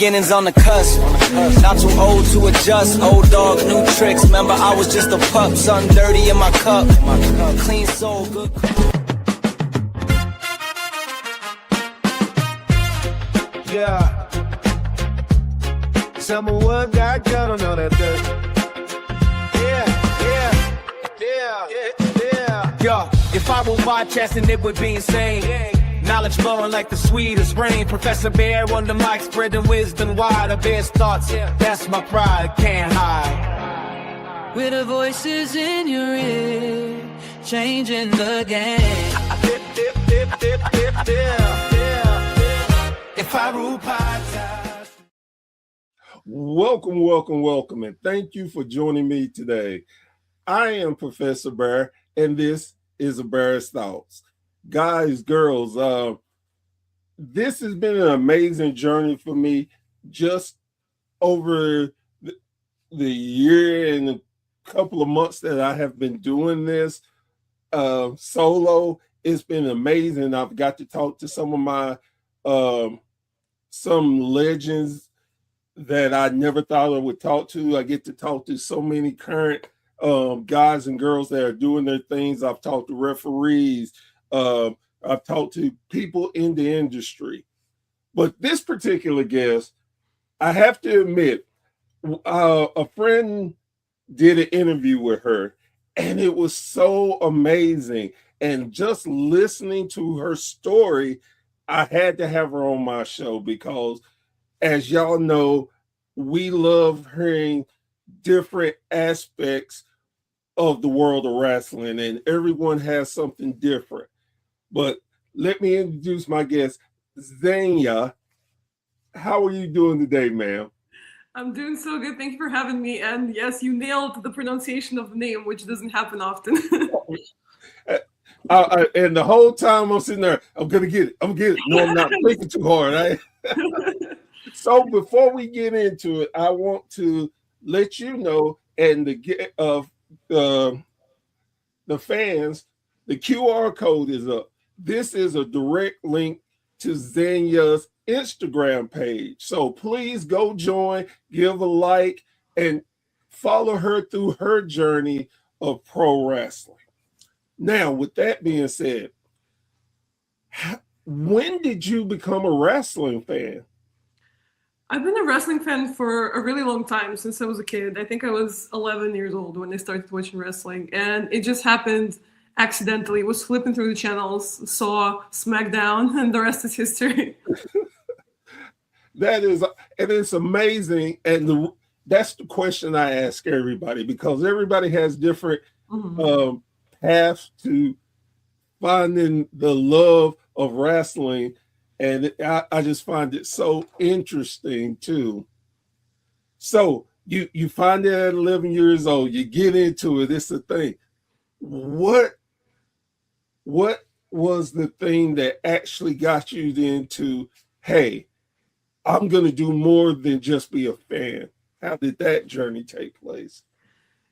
beginnings on the cusp. Not too old to adjust. Old dog, new tricks. Remember, I was just a pup. Something dirty in my cup. Clean soul, good. Yeah. Someone got gun on all that dirt. Yeah. If I were podcasting, it would be insane. Knowledge flowing like the sweetest rain. Professor Bear on the mic, spreading wisdom wide. Of his thoughts, that's my pride, can't hide. With the voices in your ear, changing the game. If I rule podcast. Welcome, and thank you for joining me today. I am Professor Bear, and this is A Bear's Thoughts. Guys, girls, this has been an amazing journey for me just over the year and a couple of months that I have been doing this solo. It's been amazing. I've got to talk to some of my some legends that I never thought I would talk to. I get to talk to so many current guys and girls that are doing their things. I've talked to referees. I've talked to people in the industry. But this particular guest, I have to admit, a friend did an interview with her, and it was so amazing. And just listening to her story, I had to have her on my show because, as y'all know, we love hearing different aspects of the world of wrestling, and everyone has something different. But let me introduce my guest, Xenia. How are you doing today, ma'am? I'm doing so good. Thank you for having me. And yes, you nailed the pronunciation of the name, which doesn't happen often. And the whole time I'm sitting there, I'm gonna get it. No, I'm not thinking too hard. Right? So before we get into it, I want to let you know, and the fans, the QR code is up. This is a direct link to Xenia's Instagram page. So please go join, give a like, and follow her through her journey of pro wrestling. Now, with that being said, when did you become a wrestling fan? I've been a wrestling fan for a really long time, since I was a kid. I think I was 11 years old when I started watching wrestling, and it just happened accidentally. Was flipping through the channels, saw SmackDown, and the rest is history. It's amazing, and that's the question I ask everybody, because everybody has different paths to finding the love of wrestling, and I just find it so interesting too. So you find it at 11 years old, you get into it. It's the thing. What was the thing that actually got you into, hey, I'm going to do more than just be a fan? How did that journey take place?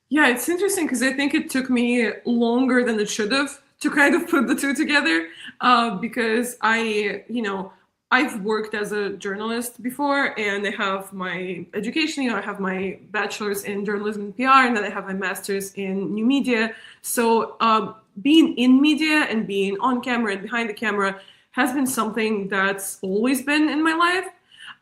Yeah, it's interesting because I think it took me longer than it should have to kind of put the two together, because I've worked as a journalist before, and I have my education. I have my bachelor's in journalism and PR, and then I have my master's in new media. So being in media and being on camera and behind the camera has been something that's always been in my life.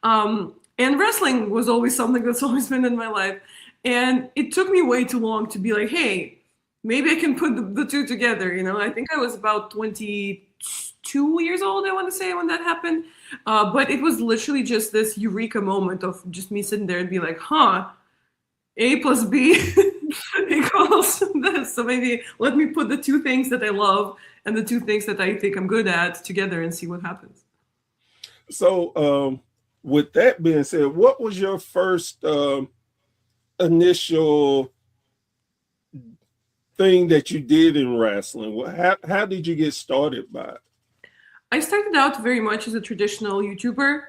And wrestling was always something that's always been in my life. And it took me way too long to be like, hey, maybe I can put the two together. I think I was about 22 years old, I want to say, when that happened. But it was literally just this eureka moment of just me sitting there and be like, A plus B equals this. So maybe let me put the two things that I love and the two things that I think I'm good at together and see what happens. So with that being said, what was your first initial thing that you did in wrestling? How did you get started by it? I started out very much as a traditional YouTuber,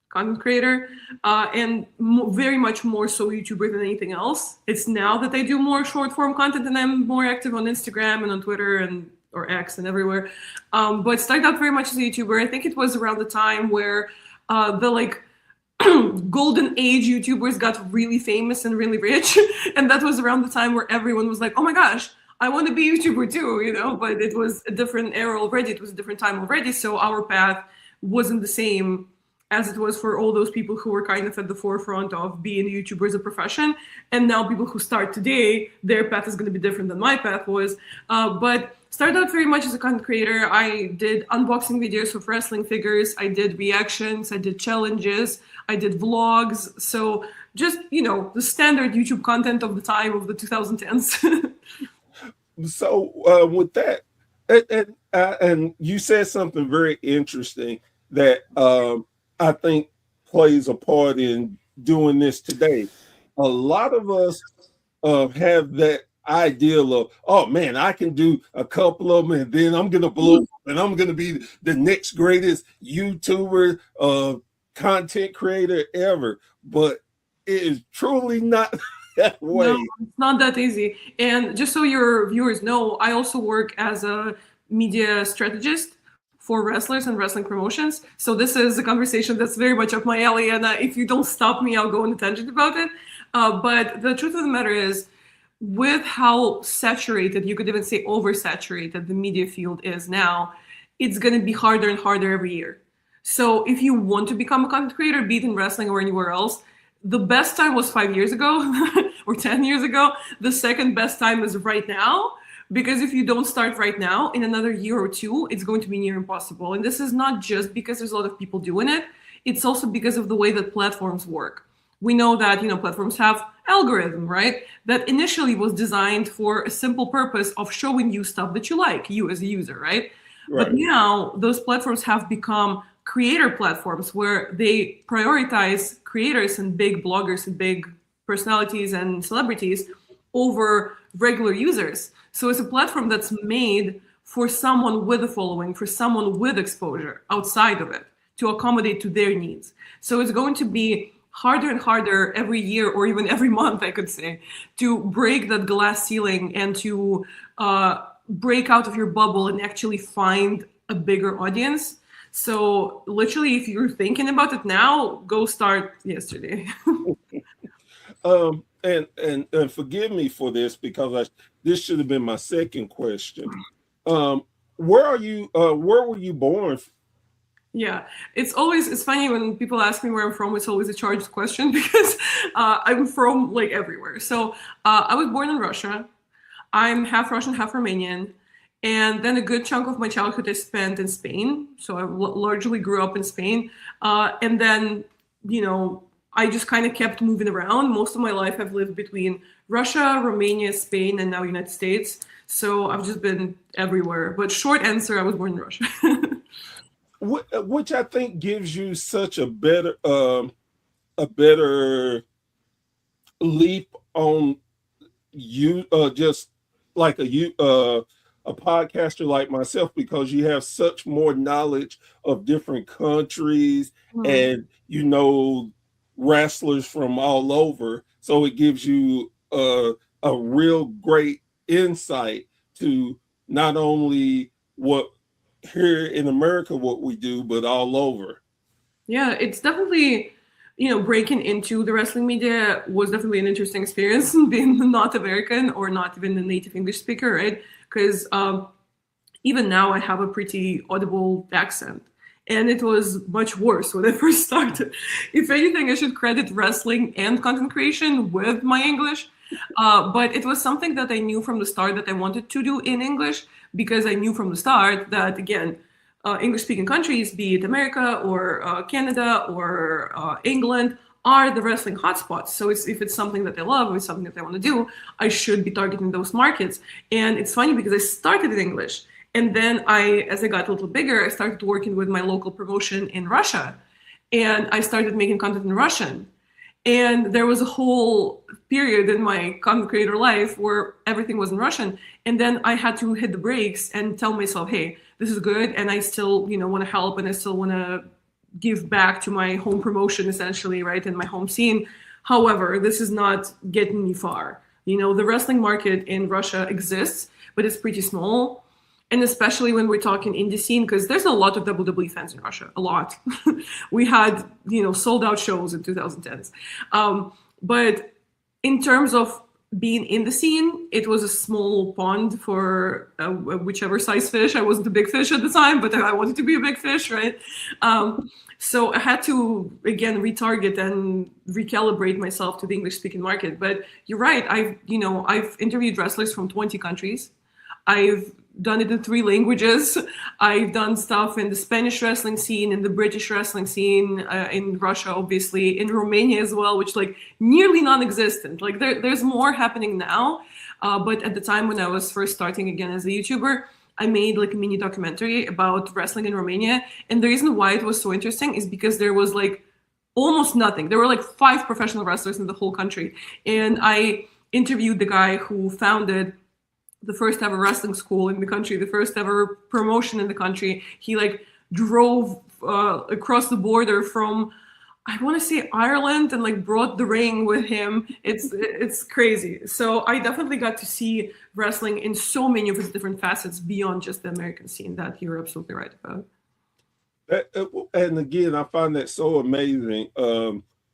content creator, and very much more so YouTuber than anything else. It's now that I do more short form content and I'm more active on Instagram and on Twitter or X and everywhere. But started out very much as a YouTuber. I think it was around the time where the golden age YouTubers got really famous and really rich. And that was around the time where everyone was like, oh my gosh, I want to be a YouTuber too, you know, but it was a different era already. It was a different time already. So our path wasn't the same as it was for all those people who were kind of at the forefront of being a YouTuber as a profession. And now people who start today, their path is going to be different than my path was. But started out very much as a content creator. I did unboxing videos of wrestling figures. I did reactions. I did challenges. I did vlogs. So just, you know, the standard YouTube content of the time of the 2010s. So with that, and you said something very interesting that I think plays a part in doing this today. A lot of us have that ideal of, oh man, I can do a couple of them and then I'm gonna blow up and I'm gonna be the next greatest YouTuber, content creator ever. But it is truly not that way. No, it's not that easy. And just so your viewers know, I also work as a media strategist for wrestlers and wrestling promotions. So this is a conversation that's very much up my alley. And if you don't stop me, I'll go on a tangent about it. But the truth of the matter is, with how saturated, you could even say oversaturated, the media field is now, it's going to be harder and harder every year. So if you want to become a content creator, be it in wrestling or anywhere else, the best time was 5 years ago or 10 years ago. The second best time is right now. Because if you don't start right now, in another year or two, it's going to be near impossible. And this is not just because there's a lot of people doing it. It's also because of the way that platforms work. We know that, you know, platforms have algorithm, right? That initially was designed for a simple purpose of showing you stuff that you like, you as a user, right? But now those platforms have become creator platforms where they prioritize creators and big bloggers and big personalities and celebrities over regular users. So it's a platform that's made for someone with a following, for someone with exposure outside of it, to accommodate to their needs. So it's going to be harder and harder every year, or even every month, I could say, to break that glass ceiling and to break out of your bubble and actually find a bigger audience. So literally, if you're thinking about it now, go start yesterday. And forgive me for this, because this should have been my second question. Where are you? Where were you born? Yeah, it's funny when people ask me where I'm from. It's always a charged question because I'm from like everywhere. So I was born in Russia. I'm half Russian, half Romanian. And then a good chunk of my childhood I spent in Spain. So I largely grew up in Spain. And then, you know, I just kind of kept moving around. Most of my life I've lived between Russia, Romania, Spain, and now United States. So I've just been everywhere. But short answer, I was born in Russia. Which I think gives you such a better leap on you, just like a podcaster like myself, because you have such more knowledge of different countries and, you know, wrestlers from all over. So it gives you a real great insight to not only what here in America, what we do, but all over. Yeah, it's definitely, you know, breaking into the wrestling media was definitely an interesting experience being not American or not even a native English speaker, right? Because even now I have a pretty audible accent. And it was much worse when I first started. If anything, I should credit wrestling and content creation with my English. But it was something that I knew from the start that I wanted to do in English, because I knew from the start that, again, English-speaking countries, be it America or Canada or England, are the wrestling hotspots. So if it's something that I love, or it's something that I want to do, I should be targeting those markets. And it's funny because I started in English. And then as I got a little bigger, I started working with my local promotion in Russia. And I started making content in Russian. And there was a whole period in my content creator life where everything was in Russian. And then I had to hit the brakes and tell myself, hey, this is good. And I still, you know, want to help, and I still want to give back to my home promotion, essentially, right, in my home scene. However, this is not getting me far. You know, the wrestling market in Russia exists, but it's pretty small. And especially when we're talking indie scene, because there's a lot of WWE fans in Russia, a lot. We had, sold out shows in 2010s. But in terms of being in the scene, it was a small pond for whichever size fish. I wasn't a big fish at the time, but I wanted to be a big fish, right? So I had to, again, retarget and recalibrate myself to the English-speaking market. But you're right. I've interviewed wrestlers from 20 countries. I've done it in 3 languages. I've done stuff in the Spanish wrestling scene, in the British wrestling scene, in Russia, obviously, in Romania as well, which nearly non-existent. There's more happening now. But at the time when I was first starting again as a YouTuber, I made a mini documentary about wrestling in Romania. And the reason why it was so interesting is because there was almost nothing. There were 5 professional wrestlers in the whole country. And I interviewed the guy who founded the first ever wrestling school in the country, the first ever promotion in the country. He drove across the border from, I want to say, Ireland, and brought the ring with him. It's crazy. So I definitely got to see wrestling in so many of its different facets beyond just the American scene. That you're absolutely right about. And again, I find that so amazing.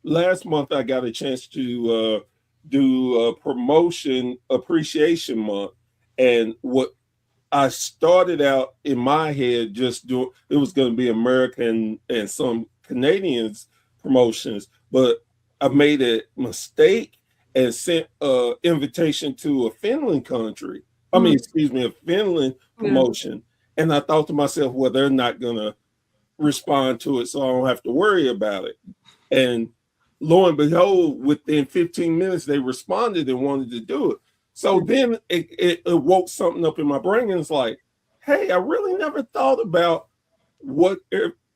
Last month, I got a chance to do a promotion appreciation month. And what I started out in my head just doing, it was going to be American and some Canadians promotions, but I made a mistake and sent an invitation to a Finland country. A Finland promotion. And I thought to myself, well, they're not going to respond to it, so I don't have to worry about it. And lo and behold, within 15 minutes, they responded and wanted to do it. So then it woke something up in my brain, and it's like, hey, I really never thought about what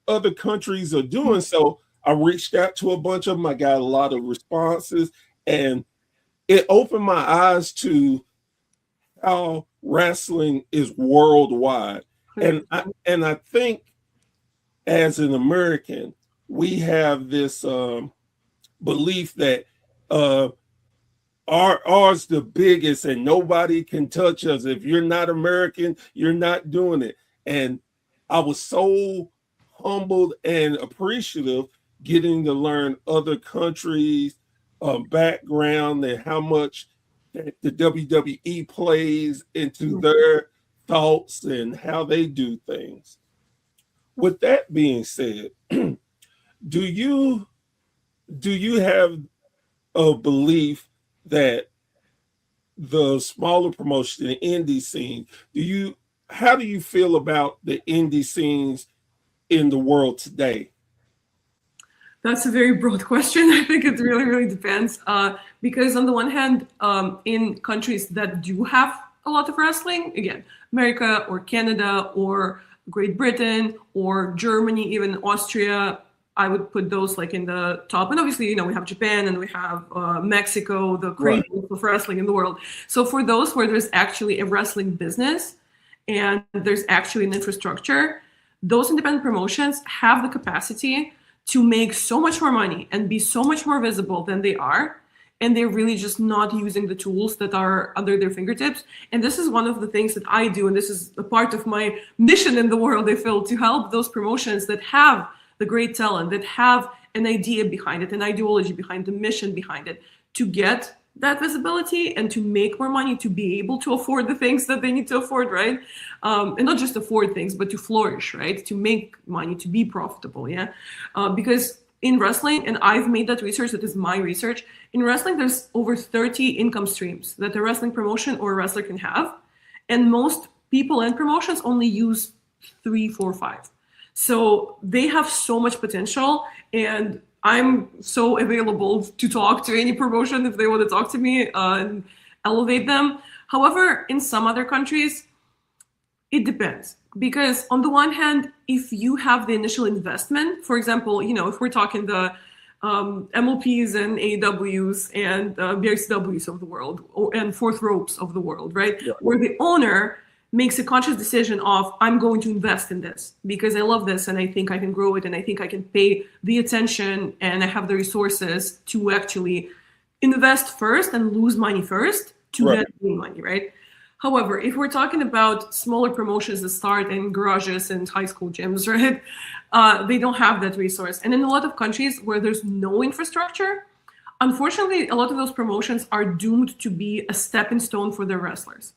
other countries are doing. So I reached out to a bunch of them. I got a lot of responses, and it opened my eyes to how wrestling is worldwide. And I think as an American, we have this belief that ours the biggest and nobody can touch us. If you're not American, you're not doing it. And I was so humbled and appreciative getting to learn other countries' background and how much the WWE plays into their thoughts and how they do things. With that being said, do you have a belief that the smaller promotion, the indie scene, how do you feel about the indie scenes in the world today? That's a very broad question. I think it really, really depends. Because on the one hand, in countries that do have a lot of wrestling, again, America or Canada or Great Britain or Germany, even Austria, I would put those in the top. And obviously, we have Japan and we have Mexico, the crazy of wrestling in the world. So for those where there's actually a wrestling business and there's actually an infrastructure, those independent promotions have the capacity to make so much more money and be so much more visible than they are. And they're really just not using the tools that are under their fingertips. And this is one of the things that I do. And this is a part of my mission in the world, I feel, to help those promotions that have the great talent, that have an idea behind it, an ideology behind the mission behind it, to get that visibility and to make more money, to be able to afford the things that they need to afford, right? And not just afford things, but to flourish, right? To make money, to be profitable, yeah? Because in wrestling, and I've made that research, that is my research, in wrestling, there's over 30 income streams that a wrestling promotion or a wrestler can have. And most people and promotions only use 3, 4, 5. So they have so much potential, and I'm so available to talk to any promotion if they want to talk to me and elevate them. However, in some other countries, it depends. Because on the one hand, if you have the initial investment, for example, if we're talking the MLPs and AWs and BXWs of the world and fourth ropes of the world, right? Yeah. Where the owner makes a conscious decision of, I'm going to invest in this because I love this and I think I can grow it and I think I can pay the attention and I have the resources to actually invest first and lose money first to get money, right? However, if we're talking about smaller promotions that start in garages and high school gyms, right? They don't have that resource. And in a lot of countries where there's no infrastructure, unfortunately, a lot of those promotions are doomed to be a stepping stone for their wrestlers.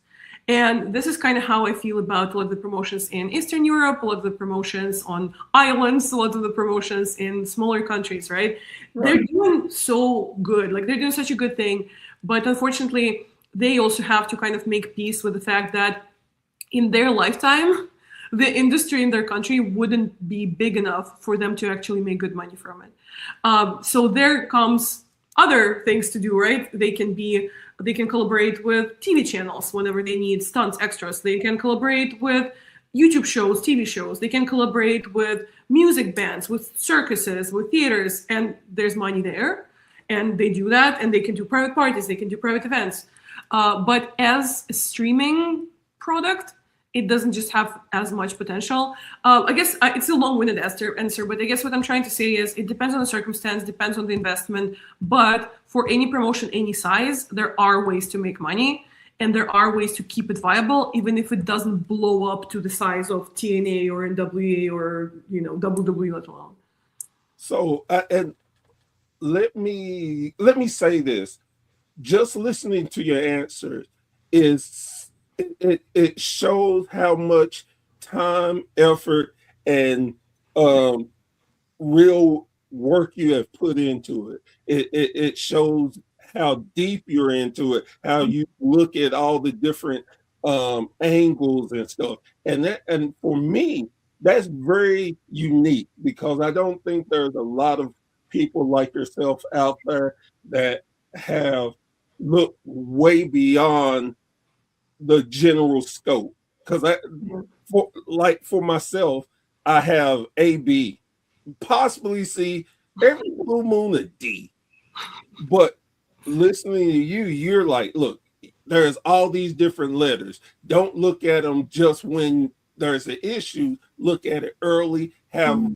And this is kind of how I feel about a lot of the promotions in Eastern Europe, a lot of the promotions on islands, a lot of the promotions in smaller countries, right? They're doing so good, like they're doing such a good thing. But unfortunately, they also have to kind of make peace with the fact that in their lifetime, the industry in their country wouldn't be big enough for them to actually make good money from it. So there comes other things to do, right? They can collaborate with TV channels whenever they need stunts, extras. They can collaborate with YouTube shows, TV shows. They can collaborate with music bands, with circuses, with theaters, and there's money there. And they do that, and they can do private parties, they can do private events. But as a streaming product, it doesn't just have as much potential. I guess it's a long-winded answer, but I guess what I'm trying to say is it depends on the circumstance, depends on the investment. But for any promotion, any size, there are ways to make money, and there are ways to keep it viable, even if it doesn't blow up to the size of TNA or NWA or WWE, let alone. So, and let me say this: just listening to your answer it shows how much time, effort, and real work you have put into it. It shows how deep you're into it, how you look at all the different angles and stuff. And for me, that's very unique because I don't think there's a lot of people like yourself out there that have looked way beyond the general scope. Because for myself, I have A, B, possibly C, every blue moon a D. But listening to you, you're like, look, there's all these different letters. Don't look at them just when there's an issue. Look at it early. Have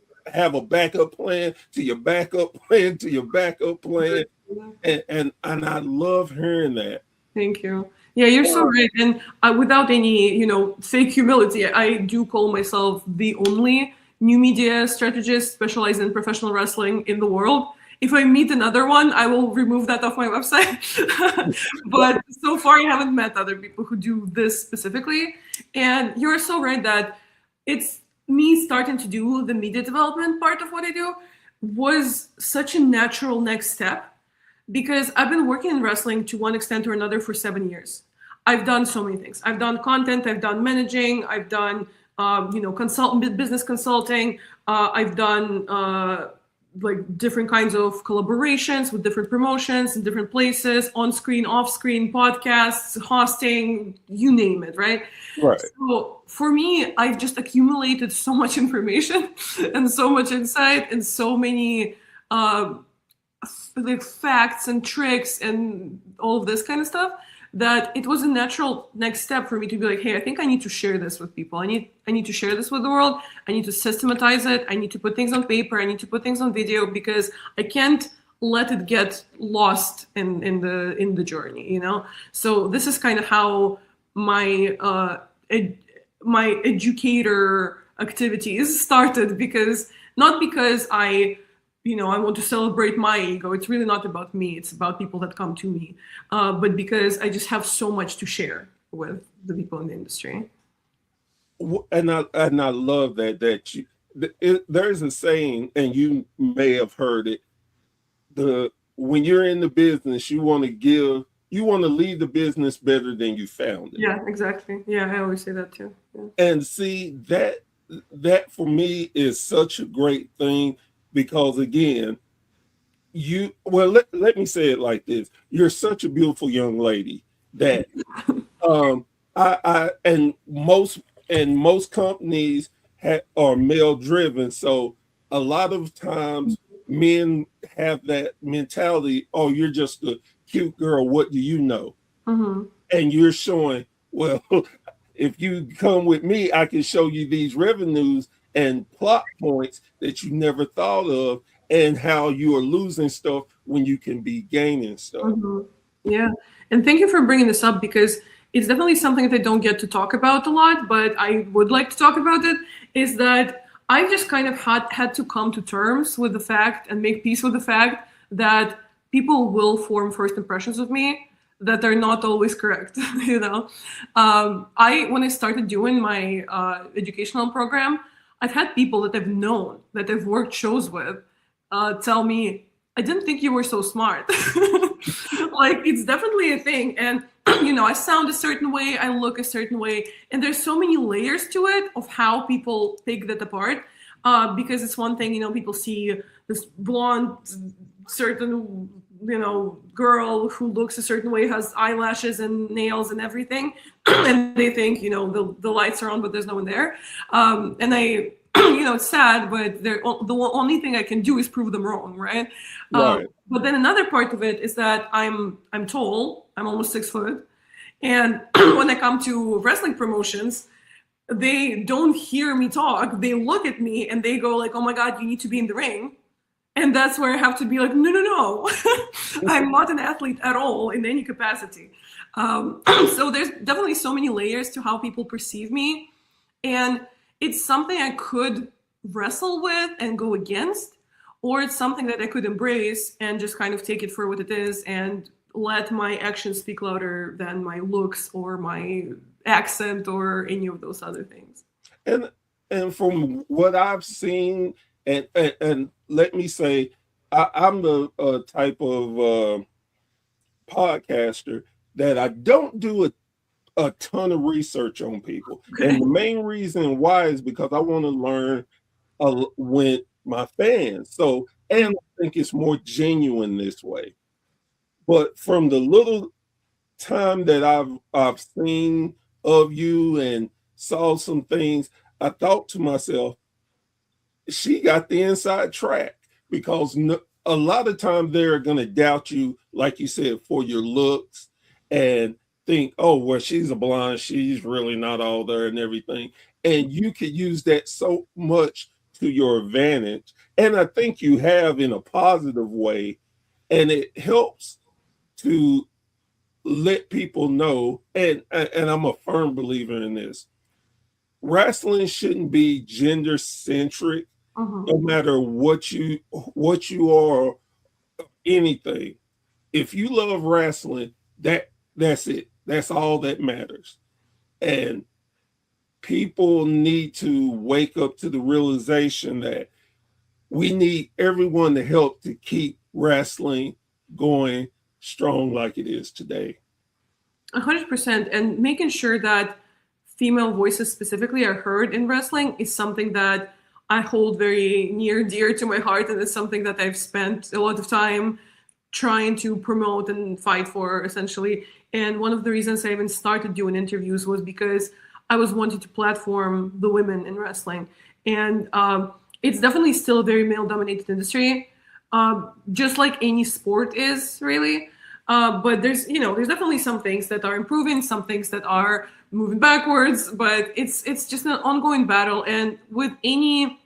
a backup plan to your backup plan to your backup plan. And I love hearing that. Thank you. Yeah, you're so right. And without any, fake humility, I do call myself the only new media strategist specialized in professional wrestling in the world. If I meet another one, I will remove that off my website. But so far, I haven't met other people who do this specifically. And you're so right that it's me starting to do the media development part of what I do was such a natural next step. Because I've been working in wrestling to one extent or another for 7 years. I've done so many things. I've done content, I've done managing, I've done, business consulting. I've done different kinds of collaborations with different promotions in different places, on screen, off screen, podcasts, hosting, you name it, right? Right. So for me, I've just accumulated so much information and so much insight and so many facts and tricks and all of this kind of stuff that it was a natural next step for me to be like, hey, I think I need to share this with people. I need to share this with the world. I need to systematize it. I need to put things on paper. I need to put things on video because I can't let it get lost in the journey, So this is kind of how my educator activities started, not because I want to celebrate my ego. It's really not about me. It's about people that come to me. But because I just have so much to share with the people in the industry. And I love that there's a saying, and you may have heard it. When you're in the business, you want to leave the business better than you found it. Yeah, exactly. Yeah, I always say that too. Yeah. And see that for me is such a great thing. Because again, let me say it like this: you're such a beautiful young lady that most companies are male driven. So a lot of times men have that mentality: oh, you're just a cute girl. What do you know? Mm-hmm. And you're showing, well, if you come with me, I can show you these revenues and plot points that you never thought of, and how you are losing stuff when you can be gaining stuff. Mm-hmm. Yeah, and thank you for bringing this up because it's definitely something that I don't get to talk about a lot, but I would like to talk about it, is that I just kind of had to come to terms with the fact and make peace with the fact that people will form first impressions of me that are not always correct. You know, I when I started doing my educational program, I've had people that I've known, that I've worked shows with, tell me, I didn't think you were so smart. Like, it's definitely a thing. And, you know, I sound a certain way, I look a certain way. And there's so many layers to it of how people take that apart. Because it's one thing, you know, people see this blonde, certain, you know, girl who looks a certain way, has eyelashes and nails and everything. And they think, you know, the lights are on, but there's no one there. And I, you know, it's sad, but the only thing I can do is prove them wrong, right? Right. But then another part of it is that I'm tall. I'm almost 6 foot, and when I come to wrestling promotions, they don't hear me talk. They look at me and they go like, "Oh my God, you need to be in the ring." And that's where I have to be like, no, no, no. I'm not an athlete at all in any capacity. So there's definitely so many layers to how people perceive me. And it's something I could wrestle with and go against, or it's something that I could embrace and just kind of take it for what it is and let my actions speak louder than my looks or my accent or any of those other things. And from what I've seen, and let me say, I'm the type of podcaster that I don't do a ton of research on people. Okay. And the main reason why is because I want to learn with my fans. So, and I think it's more genuine this way. But from the little time that I've seen of you and saw some things, I thought to myself, she got the inside track, because a lot of times they're going to doubt you, like you said, for your looks and think, oh, well, she's a blonde, she's really not all there and everything. And you could use that so much to your advantage. And I think you have, in a positive way, and it helps to let people know, and I'm a firm believer in this. Wrestling shouldn't be gender centric, no matter what you are, anything. If you love wrestling, that's it. That's all that matters. And people need to wake up to the realization that we need everyone to help to keep wrestling going strong like it is today. 100%. And making sure that female voices specifically are heard in wrestling is something that I hold very near dear to my heart, and it's something that I've spent a lot of time trying to promote and fight for, essentially. And one of the reasons I even started doing interviews was because I was wanting to platform the women in wrestling. And it's definitely still a very male-dominated industry, just like any sport is, really. But there's definitely some things that are improving, some things that are moving backwards, but it's just an ongoing battle. And with any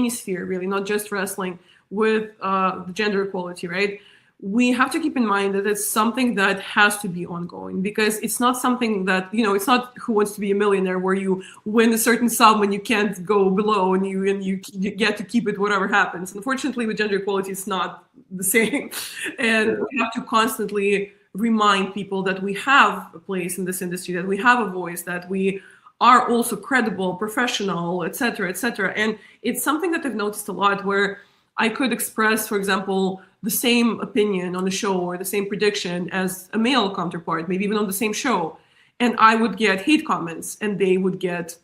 sphere, really, not just wrestling, with the gender equality, right? We have to keep in mind that it's something that has to be ongoing, because it's not something that, it's not Who Wants to Be a Millionaire, where you win a certain sum and you can't go below, and you get to keep it whatever happens. Unfortunately, with gender equality, it's not the same. And we have to constantly remind people that we have a place in this industry, that we have a voice, that we are also credible, professional, et cetera, et cetera. And it's something that I've noticed a lot, where I could express, for example, the same opinion on the show or the same prediction as a male counterpart, maybe even on the same show. And I would get hate comments, and they would get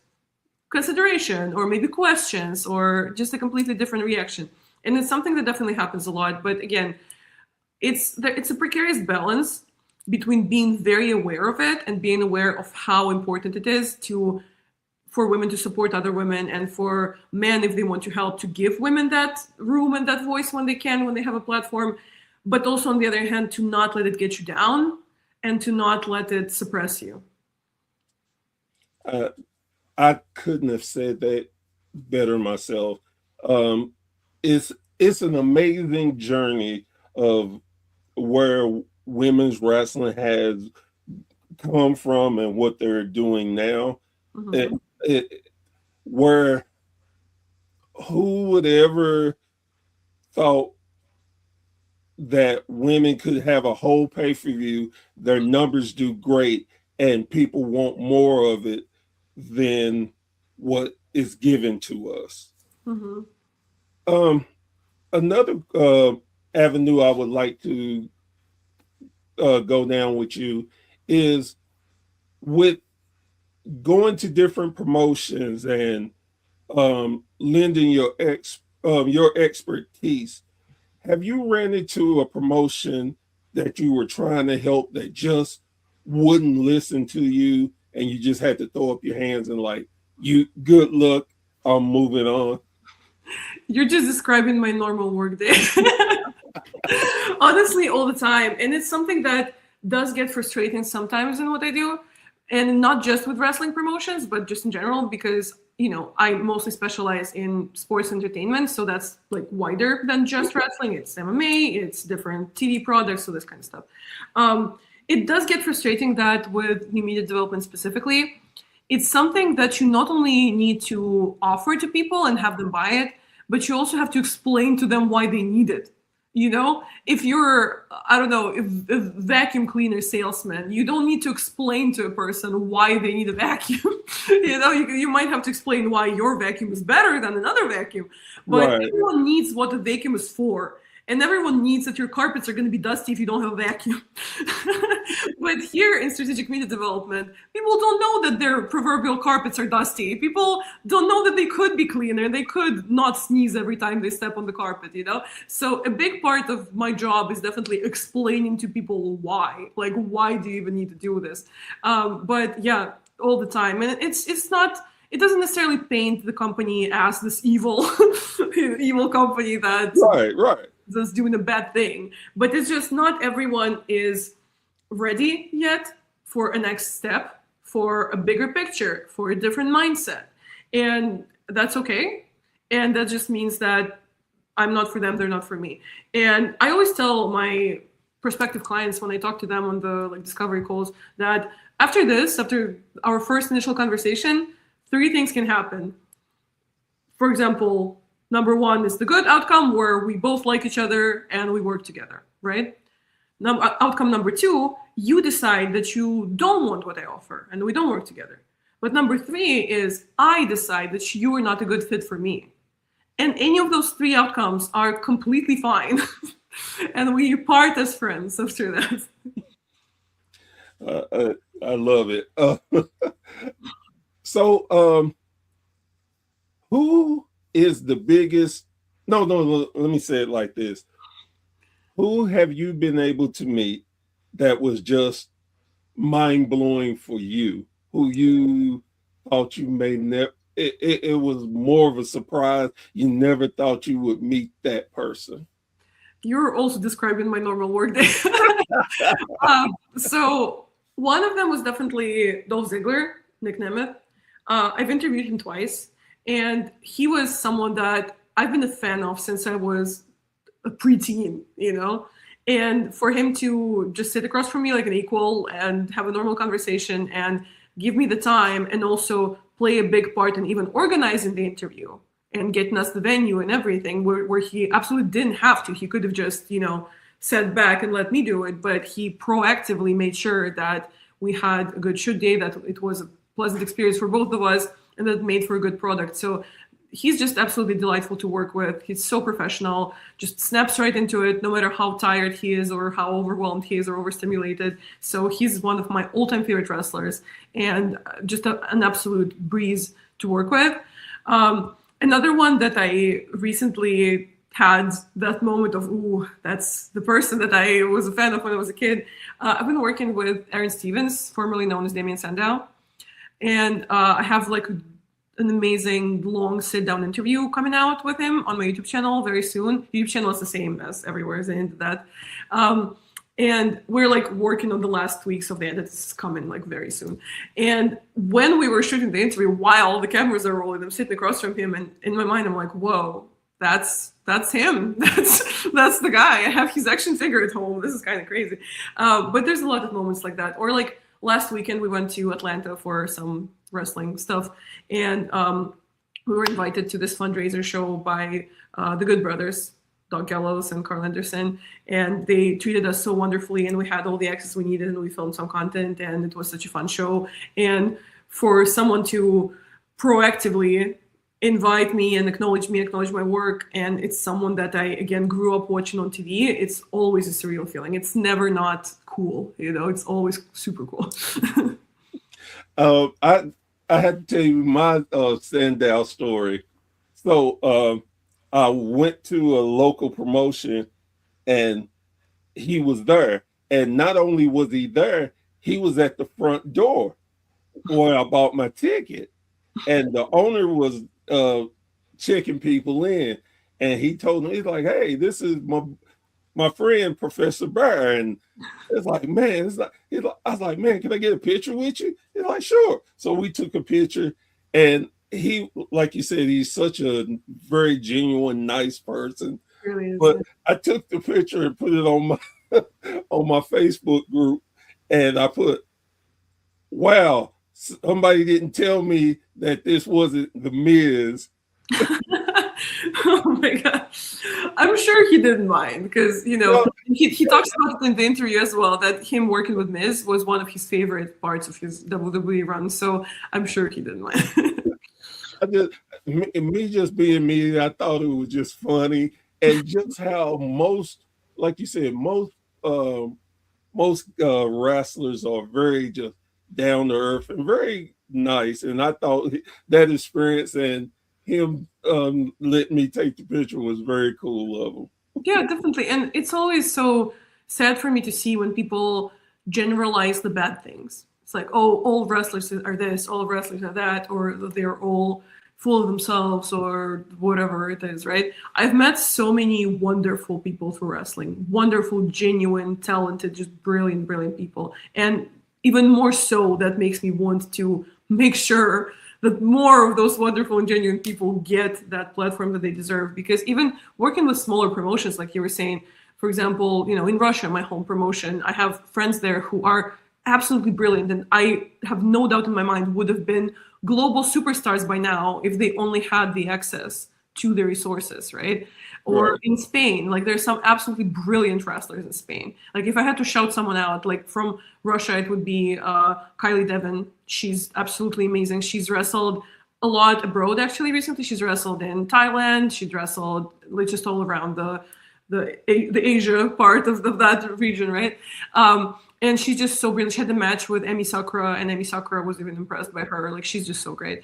consideration or maybe questions or just a completely different reaction. And it's something that definitely happens a lot. But again, it's a precarious balance between being very aware of it and being aware of how important it is for women to support other women, and for men, if they want to help, to give women that room and that voice when they can, when they have a platform. But also, on the other hand, to not let it get you down and to not let it suppress you. I couldn't have said that better myself. It's an amazing journey of where women's wrestling has come from and what they're doing now. Mhm. Where who would ever thought that women could have a whole pay-per-view, their numbers do great, and people want more of it than what is given to us. Mhm. Um, Another avenue I would like to go down with you is with going to different promotions and lending your expertise. Have you ran into a promotion that you were trying to help that just wouldn't listen to you, and you just had to throw up your hands and like, you good luck, I'm moving on? You're just describing my normal work day. Honestly, all the time. And it's something that does get frustrating sometimes in what I do. And not just with wrestling promotions, but just in general, because, I mostly specialize in sports entertainment. So that's like wider than just wrestling. It's MMA, it's different TV products, so this kind of stuff. It does get frustrating that with new media development specifically, it's something that you not only need to offer to people and have them buy it, but you also have to explain to them why they need it. If you're, I don't know, if a vacuum cleaner salesman, you don't need to explain to a person why they need a vacuum. You might have to explain why your vacuum is better than another vacuum, but Right. everyone needs what the vacuum is for. And everyone needs that your carpets are going to be dusty if you don't have a vacuum. But here in strategic media development, people don't know that their proverbial carpets are dusty. People don't know that they could be cleaner. They could not sneeze every time they step on the carpet. So a big part of my job is definitely explaining to people why. Like, why do you even need to do this? But yeah, all the time. And it's not... It doesn't necessarily paint the company as this evil company that's Right. doing a bad thing. But it's just not everyone is ready yet for a next step, for a bigger picture, for a different mindset. And that's okay. And that just means that I'm not for them, they're not for me. And I always tell my prospective clients when I talk to them on the discovery calls that after our first initial conversation, 3 things can happen. For example, number 1 is the good outcome where we both like each other and we work together, right? Outcome number 2, you decide that you don't want what I offer and we don't work together. But number 3 is I decide that you are not a good fit for me. And any of those 3 outcomes are completely fine. And we part as friends after that. I love it. So, who is the biggest? No, let me say it like this. Who have you been able to meet that was just mind-blowing for you? Who you thought you may never, it was more of a surprise. You never thought you would meet that person. You're also describing my normal workday. So one of them was definitely Dolph Ziggler, Nick Nemeth. I've interviewed him twice, and he was someone that I've been a fan of since I was a preteen, and for him to just sit across from me like an equal and have a normal conversation and give me the time and also play a big part in even organizing the interview and getting us the venue and everything where he absolutely didn't have to. He could have just, sat back and let me do it, but he proactively made sure that we had a good shoot day, that it was a pleasant experience for both of us, and that made for a good product. So he's just absolutely delightful to work with. He's so professional, just snaps right into it, no matter how tired he is or how overwhelmed he is or overstimulated. So he's one of my all-time favorite wrestlers and just an absolute breeze to work with. Another one that I recently had that moment of, ooh, that's the person that I was a fan of when I was a kid. I've been working with Aaron Stevens, formerly known as Damien Sandow. And I have an amazing long sit-down interview coming out with him on my YouTube channel very soon. YouTube channel is the same as everywhere, as I ended that. And we're working on the last tweaks of the edit. It's coming very soon. And when we were shooting the interview, while the cameras are rolling, I'm sitting across from him, and in my mind, I'm like, whoa, that's him. That's the guy. I have his action figure at home. This is kind of crazy. But there's a lot of moments like that. Or last weekend we went to Atlanta for some wrestling stuff, and we were invited to this fundraiser show by the Good Brothers, Doug Gallows and Carl Anderson, and they treated us so wonderfully, and we had all the access we needed, and we filmed some content, and it was such a fun show. And for someone to proactively invite me and acknowledge my work, and it's someone that I, again, grew up watching on TV, it's always a surreal feeling. It's never not cool, you know, it's always super cool. I had to tell you my Sandow story. So I went to a local promotion and he was there. And not only was he there, he was at the front door where I bought my ticket. And the owner was checking people in. And he told me, he's like, hey, this is my friend, Professor Bear. And it's like, man, I was like, man, can I get a picture with you? He's like, sure. So we took a picture, and he, like you said, he's such a very genuine, nice person. Really is, but yeah. I took the picture and put it on my on my Facebook group, and I put, wow, somebody didn't tell me that this wasn't the Miz. Oh my god, I'm sure he didn't mind, because, you know, he talks about it in the interview as well, that him working with Miz was one of his favorite parts of his WWE run, so I'm sure he didn't mind. Me just being me, I thought it was just funny, and just how most, like you said, most wrestlers are very just down to earth and very nice, and I thought that experience and him let me take the picture was very cool of him. Yeah, definitely. And it's always so sad for me to see when people generalize the bad things. It's like, oh, all wrestlers are this, all wrestlers are that, or they're all full of themselves, or whatever it is, right? I've met so many wonderful people through wrestling, wonderful, genuine, talented, just brilliant, brilliant people. And even more so, that makes me want to make sure that more of those wonderful and genuine people get that platform that they deserve. Because even working with smaller promotions, like you were saying, for example, you know, in Russia, my home promotion, I have friends there who are absolutely brilliant, and I have no doubt in my mind would have been global superstars by now if they only had the access to the resources, right? Or Right. in Spain, like there's some absolutely brilliant wrestlers in Spain. Like if I had to shout someone out, like from Russia, it would be Kylie Devon. She's absolutely amazing. She's wrestled a lot abroad, actually, recently. She's wrestled in Thailand. She's wrestled like just all around the Asia part of that region, right? And she's just so brilliant. She had a match with Emi Sakura, and Emi Sakura was even impressed by her. Like she's just so great.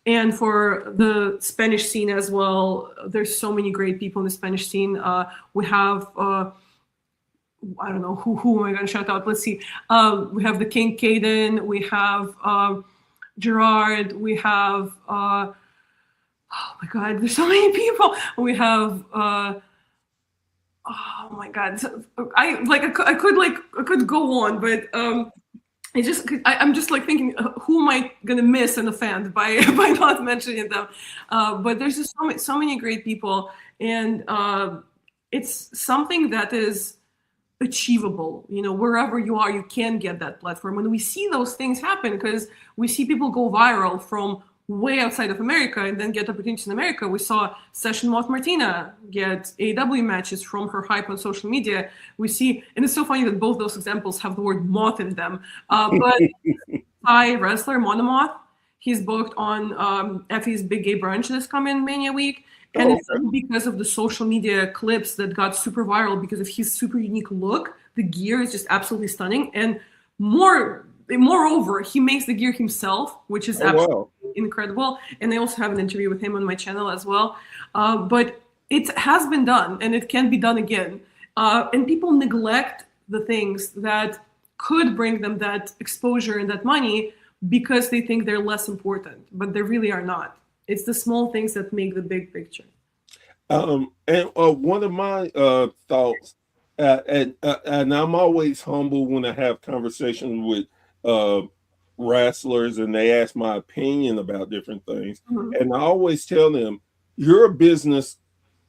And for the Spanish scene as well, there's so many great people in the Spanish scene. We have, I don't know, who am I going to shout out? Let's see. We have the King Caden. We have Gerard. We have, oh my God, there's so many people. We have, oh my God. I could go on, but I'm just like thinking, who am I gonna miss and offend by not mentioning them? But there's just so many great people, and it's something that is achievable. You know, wherever you are, you can get that platform. When we see those things happen, because we see people go viral from way outside of America and then get opportunities in America. We saw Session Moth Martina get AEW matches from her hype on social media. We see, and it's so funny that both those examples have the word moth in them. But Thai wrestler Monomoth, he's booked on Effie's Big Gay Brunch this coming Mania week. And it's because of the social media clips that got super viral because of his super unique look. The gear is just absolutely stunning. And moreover, he makes the gear himself, which is absolutely incredible. And I also have an interview with him on my channel as well. But it has been done, and it can be done again. And people neglect the things that could bring them that exposure and that money because they think they're less important, but they really are not. It's the small things that make the big picture. And one of my thoughts, and I'm always humble when I have conversations with wrestlers and they ask my opinion about different things. Mm-hmm. And I always tell them, you're a business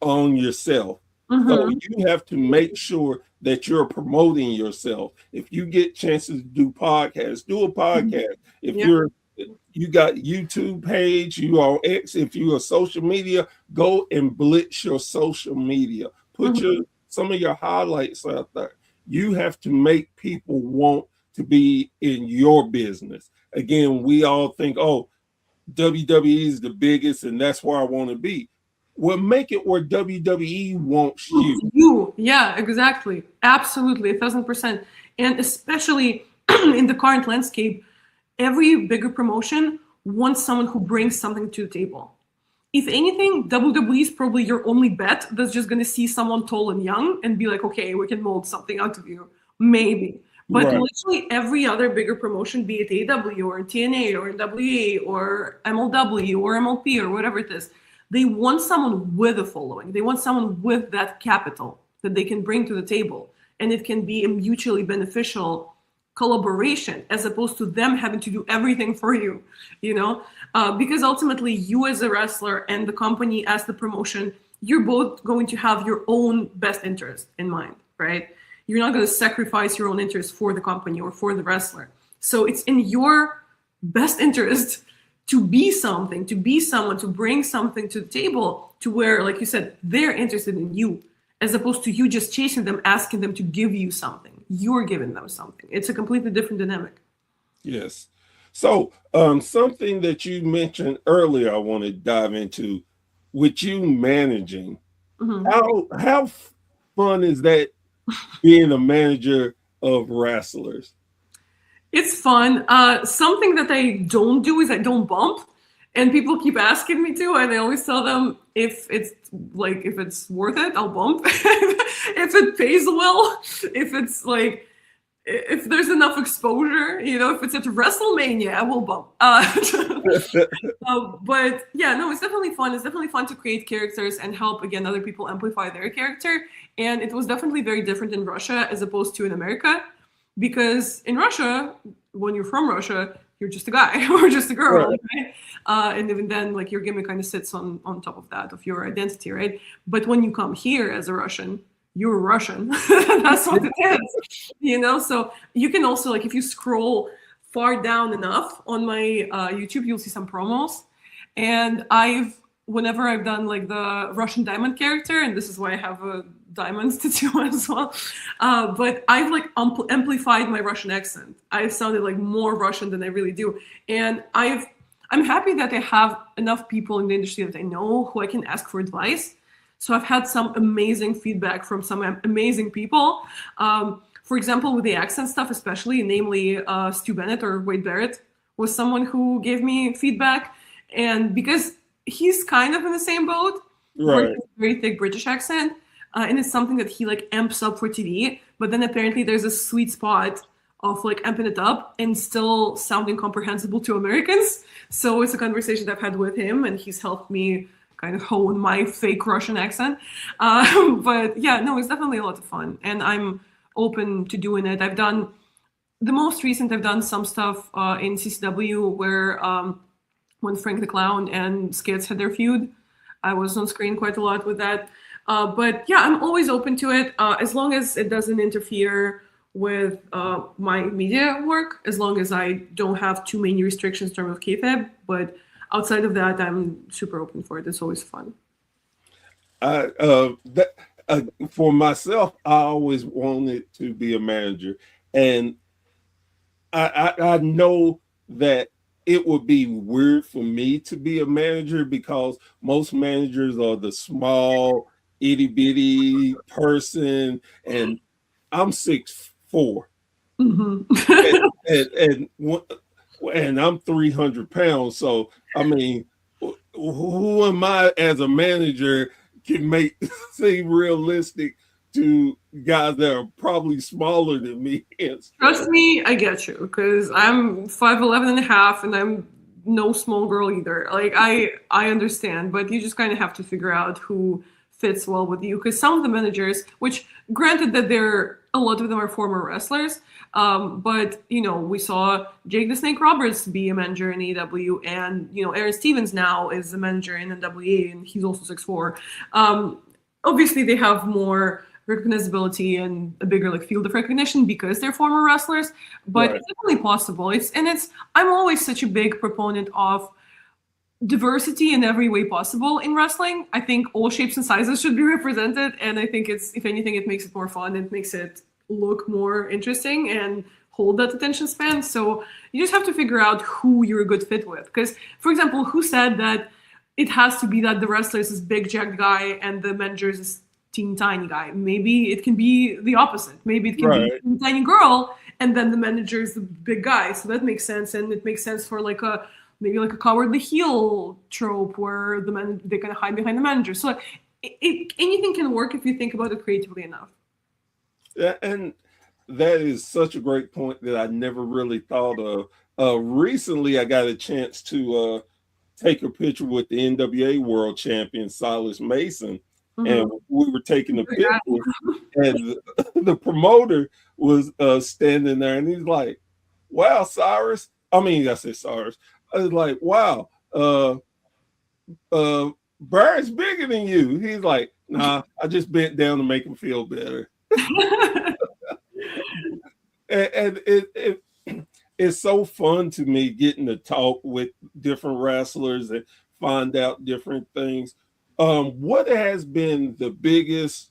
on yourself. So Mhm. you have to make sure that you're promoting yourself. If you get chances to do podcasts, do a Mhm. podcast. If Yeah. you got YouTube page, you are X, if you're social media, go and blitz your social media. Put Mhm. some of your highlights out there. You have to make people want to be in your business. Again, we all think, oh, WWE is the biggest and that's where I want to be. Well, make it where WWE wants you. You, yeah, exactly. Absolutely, 1,000%. And especially in the current landscape, every bigger promotion wants someone who brings something to the table. If anything, WWE is probably your only bet that's just going to see someone tall and young and be like, okay, we can mold something out of you. Maybe. But Right. literally every other bigger promotion, be it AW or TNA or NWA or MLW or MLP or whatever it is, they want someone with a following. They want someone with that capital that they can bring to the table. And it can be a mutually beneficial collaboration as opposed to them having to do everything for you, you know? Because ultimately, you as a wrestler and the company as the promotion, you're both going to have your own best interest in mind, right? You're not going to sacrifice your own interest for the company or for the wrestler. So it's in your best interest to be something, to be someone, to bring something to the table to where, like you said, they're interested in you, as opposed to you just chasing them, asking them to give you something. You're giving them something. It's a completely different dynamic. Yes. So, something that you mentioned earlier, I want to dive into with you managing. Mhm. How fun is that being a manager of wrestlers? It's fun. Something that I don't do is I don't bump, and people keep asking me to, and I always tell them if it's worth it, I'll bump. If it pays well, if it's like if there's enough exposure, if it's at WrestleMania, I will bump. But yeah, no, it's definitely fun. It's definitely fun to create characters and help again other people amplify their character. And it was definitely very different in Russia as opposed to in America, because in Russia, when you're from Russia, you're just a guy or just a girl, Right. right? And even then, like your gimmick kind of sits on top of that of your identity, right? But when you come here as a Russian, you're Russian. That's what it is. So you can also like if you scroll far down enough on my YouTube, you'll see some promos. And whenever I've done like the Russian diamond character, and this is why I have a diamonds tattoo as well. But I've like amplified my Russian accent. I've sounded like more Russian than I really do. And I'm happy that I have enough people in the industry that I know who I can ask for advice. So I've had some amazing feedback from some amazing people. For example, with the accent stuff, especially, namely Stu Bennett or Wade Barrett was someone who gave me feedback. And because he's kind of in the same boat, where he Right. has a very thick British accent, and it's something that he like amps up for TV. But then apparently there's a sweet spot of like amping it up and still sounding comprehensible to Americans. So it's a conversation that I've had with him, and he's helped me kind of hone my fake Russian accent. But yeah, no, it's definitely a lot of fun, and I'm open to doing it. I've done the most recent. I've done some stuff in CCW where when Frank the Clown and Skids had their feud, I was on screen quite a lot with that. But yeah, I'm always open to it as long as it doesn't interfere with my media work, as long as I don't have too many restrictions in terms of kayfabe. But outside of that, I'm super open for it. It's always fun. That for myself, I always wanted to be a manager, and I know that it would be weird for me to be a manager because most managers are the small itty bitty person, and I'm 6'4", Hmm. and and, and, and I'm 300 pounds. So I mean, who am I as a manager can make seem realistic to guys that are probably smaller than me and Trust stuff. me, I get you, because I'm 5'11" and a half, and I'm no small girl either. Like I understand, but you just kind of have to figure out who fits well with you. Because some of the managers, which granted that a lot of them are former wrestlers, but we saw Jake the Snake Roberts be a manager in AEW, and Aaron Stevens now is a manager in NWA, and he's also 6'4". obviously they have more recognizability and a bigger like field of recognition because they're former wrestlers, but Right. it's definitely possible. I'm always such a big proponent of diversity in every way possible in wrestling. I think all shapes and sizes should be represented, and I think it's, if anything, it makes it more fun. It makes it look more interesting and hold that attention span. So you just have to figure out who you're a good fit with. Because, for example, who said that it has to be that the wrestler is this big jacked guy and the manager is this teeny tiny guy? Maybe it can be the opposite. Maybe it can be a tiny girl and then the manager is the big guy. So that makes sense, and it makes sense for like a maybe like a cowardly heel trope where they kind of hide behind the manager. So anything can work if you think about it creatively enough. Yeah, and that is such a great point that I never really thought of. Recently, I got a chance to take a picture with the NWA World Champion Silas Mason, and we were taking a picture, and the promoter was standing there, and he's like, "Wow, Cyrus." I mean, I said Cyrus. I was like, "Wow, Barrett's bigger than you." He's like, "Nah, I just bent down to make him feel better." And it's so fun to me getting to talk with different wrestlers and find out different things. What has been the biggest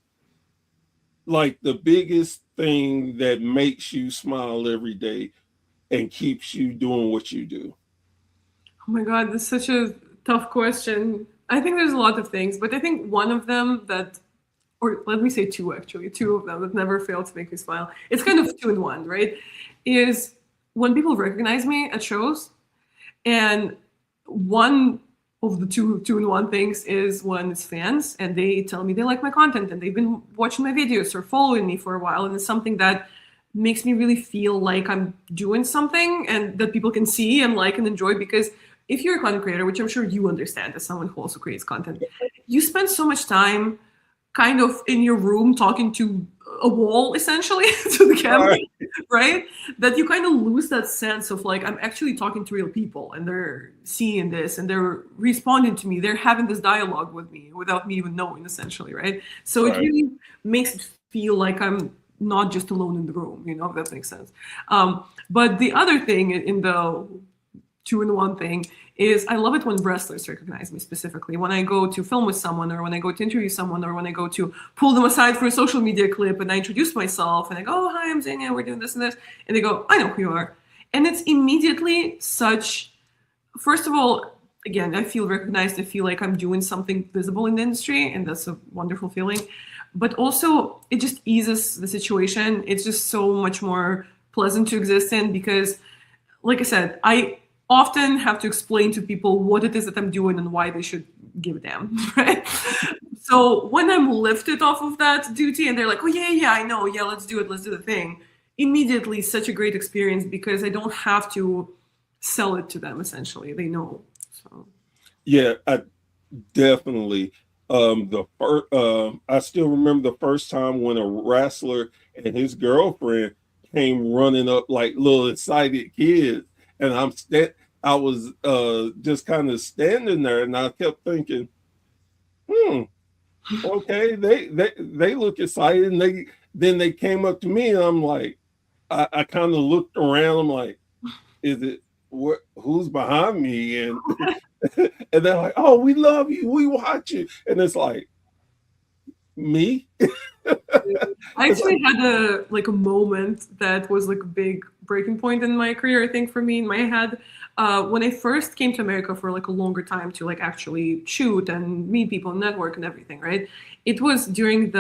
thing that makes you smile every day and keeps you doing what you do? Oh my God, that's such a tough question. I think there's a lot of things, but I think one of them that, or let me say two actually, two of them that never fail to make me smile. It's kind of two in one, right? Is when people recognize me at shows, and one of the two in one things is when it's fans and they tell me they like my content and they've been watching my videos or following me for a while, and it's something that makes me really feel like I'm doing something and that people can see and like and enjoy. Because if you're a content creator, which I'm sure you understand as someone who also creates content, you spend so much time kind of in your room talking to a wall, essentially, to the camera, right? That you kind of lose that sense of like, I'm actually talking to real people and they're seeing this and they're responding to me. They're having this dialogue with me without me even knowing, essentially, right? So it really makes it feel like I'm not just alone in the room, you know, if that makes sense. But the other thing in the two-in-one thing is I love it when wrestlers recognize me specifically. When I go to film with someone, or when I go to interview someone, or when I go to pull them aside for a social media clip and I introduce myself and I go, "Oh, hi, I'm Xenia, we're doing this and this." And they go, "I know who you are." And it's immediately such, first of all, again, I feel recognized. I feel like I'm doing something visible in the industry, and that's a wonderful feeling. But also, it just eases the situation. It's just so much more pleasant to exist in because, like I said, I often have to explain to people what it is that I'm doing and why they should give a damn, right? So when I'm lifted off of that duty and they're like, "Oh, yeah, I know. Yeah, let's do it. Let's do the thing." Immediately, such a great experience because I don't have to sell it to them, essentially. They know. So. Yeah, I definitely. I still remember the first time when a wrestler and his girlfriend came running up like little excited kids, and I was just kind of standing there, and I kept thinking, okay, they look excited, and then they came up to me, and I'm like, I kind of looked around, I'm like, is it who's behind me? And and they're like, "Oh, we love you, we watch you," and it's like, me. I actually had a moment that was like a big breaking point in my career, I think, for me in my head. When I first came to America for like a longer time to like actually shoot and meet people, network and everything, right? It was during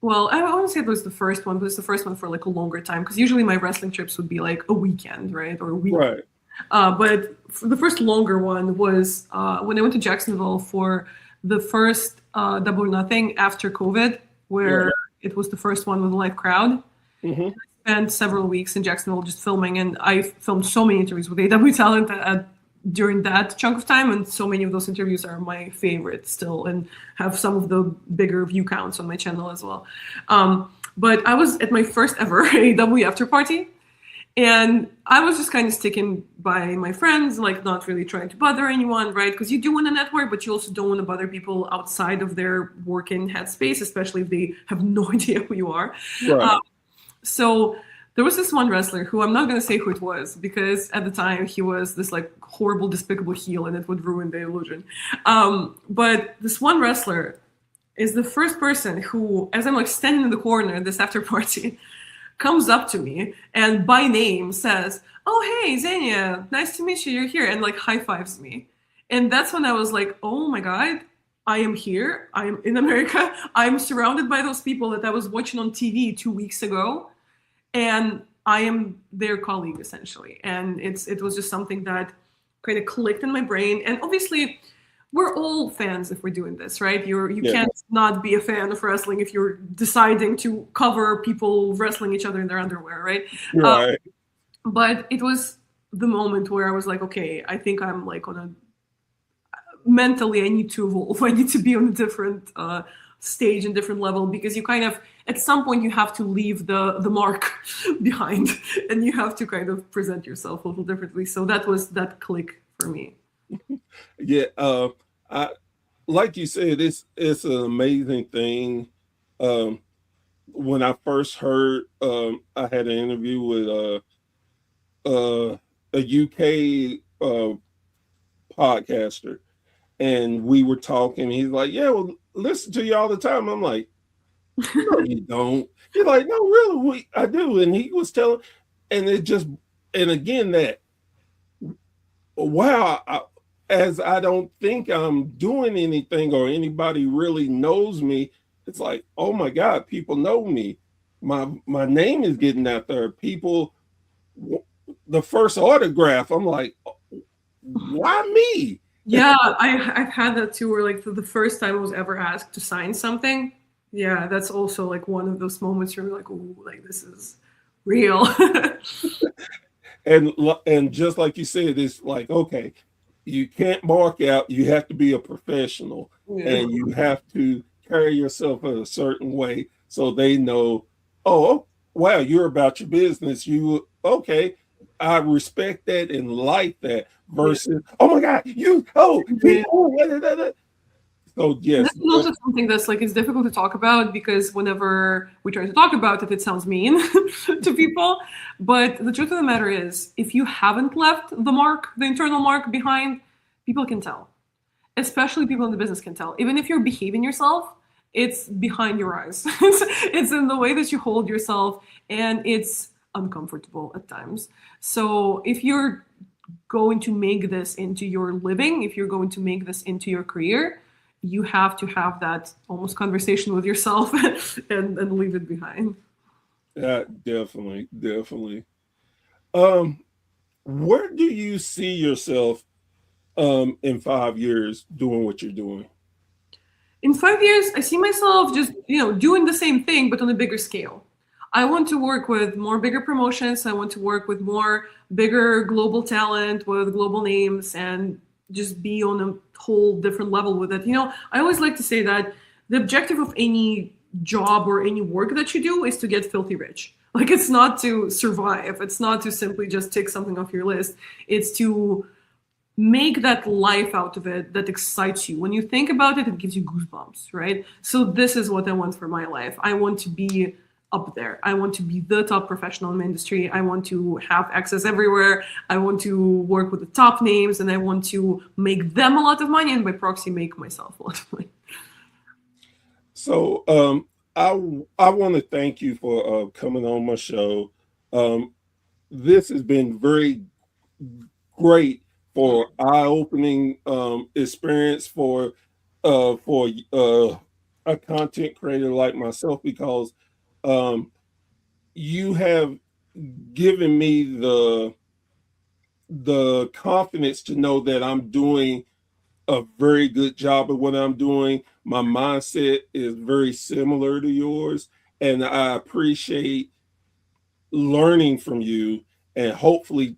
well, I wouldn't say it was the first one, but it's the first one for like a longer time, because usually my wrestling trips would be like a weekend, right? Or a week. Right. But the first longer one was when I went to Jacksonville for the first Double or Nothing after COVID, where it was the first one with a live crowd. I spent several weeks in Jacksonville just filming, and I filmed so many interviews with AW talent during that chunk of time, and so many of those interviews are my favorite still and have some of the bigger view counts on my channel as well. But I was at my first ever AW after party, And I was just kind of sticking by my friends, like not really trying to bother anyone, right? Because you do want to network, but you also don't want to bother people outside of their working headspace, especially if they have no idea who you are. Right. So there was this one wrestler who I'm not going to say who it was because at the time he was this like horrible, despicable heel and it would ruin the illusion. But this one wrestler is the first person who, as I'm like standing in the corner at this after party, comes up to me and by name says, "Oh, hey, Xenia, nice to meet you. You're here," and like high fives me. And that's when I was like, "Oh my God, I am here. I am in America. I'm surrounded by those people that I was watching on TV 2 weeks ago, and I am their colleague essentially." And it was just something that kind of clicked in my brain. And obviously, we're all fans if we're doing this, right? You Yeah. can't not be a fan of wrestling if you're deciding to cover people wrestling each other in their underwear, right? Right. But it was the moment where I was like, okay, I think I'm like on a mentally I need to evolve. I need to be on a different stage and different level because you kind of at some point you have to leave the mark behind and you have to kind of present yourself a little differently. So that was that click for me. Yeah. I like you said, it's an amazing thing. When I first heard, I had an interview with a UK podcaster, and we were talking. He's like, "Yeah, well, listen to you all the time." I'm like, "No, you don't." He's like, "No, really, I do." And he was telling, and it just, and again, that wow, as I don't think I'm doing anything or anybody really knows me, it's like, oh my God, people know me. My name is getting out there. People, the first autograph, I'm like, why me? Yeah, I've had that too, where like the first time I was ever asked to sign something. Yeah, that's also like one of those moments where you're like, oh, like this is real. And just like you said, it's like, okay, you can't mark out, you have to be a professional Yeah. and you have to carry yourself in a certain way so they know, oh, wow, you're about your business. You okay, I respect that and like that Yeah. versus, oh my God, you oh Yeah. people. Da, da, da. So And yes, this is also something that's like it's difficult to talk about because whenever we try to talk about it, it sounds mean to people. But the truth of the matter is, if you haven't left the mark, the internal mark behind, people can tell. Especially people in the business can tell. Even if you're behaving yourself, it's behind your eyes. It's in the way that you hold yourself, and it's uncomfortable at times. So if you're going to make this into your living, if you're going to make this into your career, you have to have that almost conversation with yourself and leave it behind. definitely, definitely. Um, where do you see yourself in 5 years doing what you're doing? In 5 years, I see myself just, doing the same thing, but on a bigger scale. I want to work with more bigger promotions. I want to work with more bigger global talent with global names and just be on a whole different level with it. I always like to say that the objective of any job or any work that you do is to get filthy rich. Like it's not to survive. It's not to simply just tick something off your list. It's to make that life out of it that excites you. When you think about it, it gives you goosebumps, right? So this is what I want for my life. I want to be up there. I want to be the top professional in my industry. I want to have access everywhere. I want to work with the top names and I want to make them a lot of money and by proxy make myself a lot of money. So I want to thank you for coming on my show. This has been very great for eye-opening experience for a content creator like myself because you have given me the confidence to know that I'm doing a very good job of what I'm doing. My mindset is very similar to yours, and I appreciate learning from you and hopefully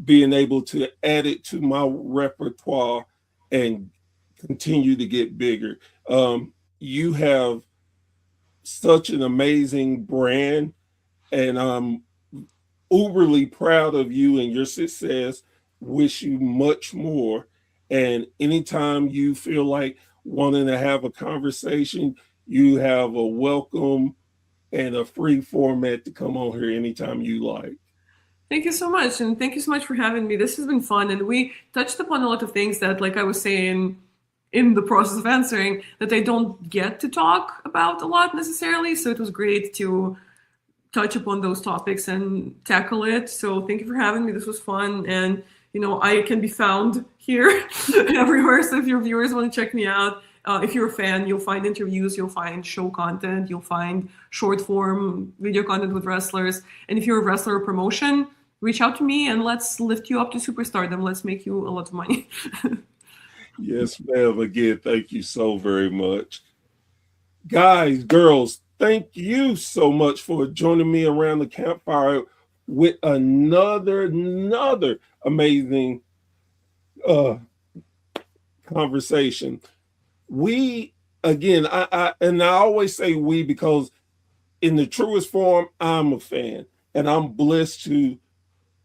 being able to add it to my repertoire and continue to get bigger. You have such an amazing brand, and uberly proud of you and your success. Wish you much more. And anytime you feel like wanting to have a conversation, you have a welcome and a free format to come on here anytime you like. Thank you so much, and thank you so much for having me. This has been fun, and we touched upon a lot of things that, like I was saying in the process of answering, that I don't get to talk about a lot necessarily. So it was great to touch upon those topics and tackle it. So thank you for having me. This was fun, and I can be found here everywhere. So if your viewers want to check me out, if you're a fan, you'll find interviews, you'll find show content, you'll find short form video content with wrestlers. And if you're a wrestler promotion, reach out to me and let's lift you up to superstardom. Let's make you a lot of money. Yes, ma'am. Again, thank you so very much. Guys, girls, thank you so much for joining me around the campfire with another amazing conversation. We, again, I always say we because in the truest form, I'm a fan, and I'm blessed to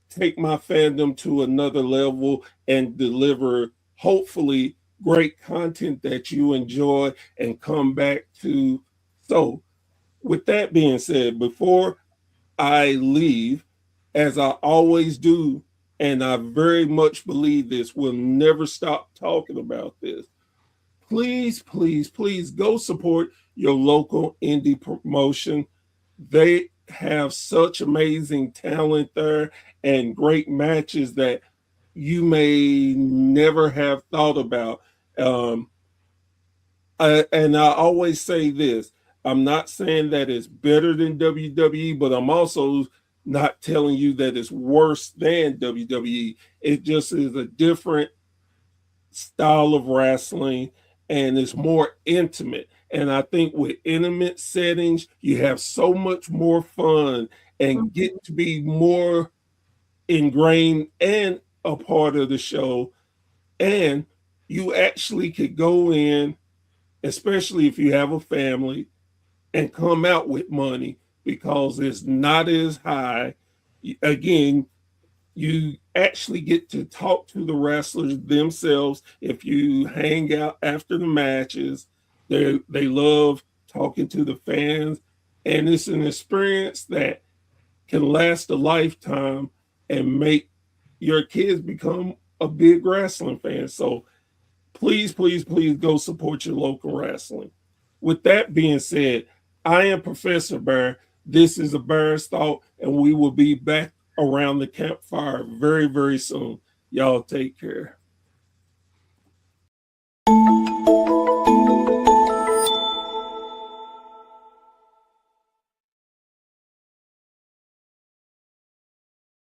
take my fandom to another level and deliver, hopefully, great content that you enjoy and come back to. So, with that being said, before I leave, as I always do, and I very much believe this, we'll never stop talking about this. Please, please, please go support your local indie promotion. They have such amazing talent there and great matches that you may never have thought about. And I always say this, I'm not saying that it's better than WWE, but I'm also not telling you that it's worse than WWE. It just is a different style of wrestling and it's more intimate. And I think with intimate settings, you have so much more fun and get to be more ingrained and a part of the show. And you actually could go in, especially if you have a family, and come out with money because it's not as high. Again, you actually get to talk to the wrestlers themselves. If you hang out after the matches, they love talking to the fans, and it's an experience that can last a lifetime and make your kids become a big wrestling fan. So please, please, please go support your local wrestling. With that being said, I am Professor Bear. This is a Bear's Thought, and we will be back around the campfire very, very soon. Y'all take care.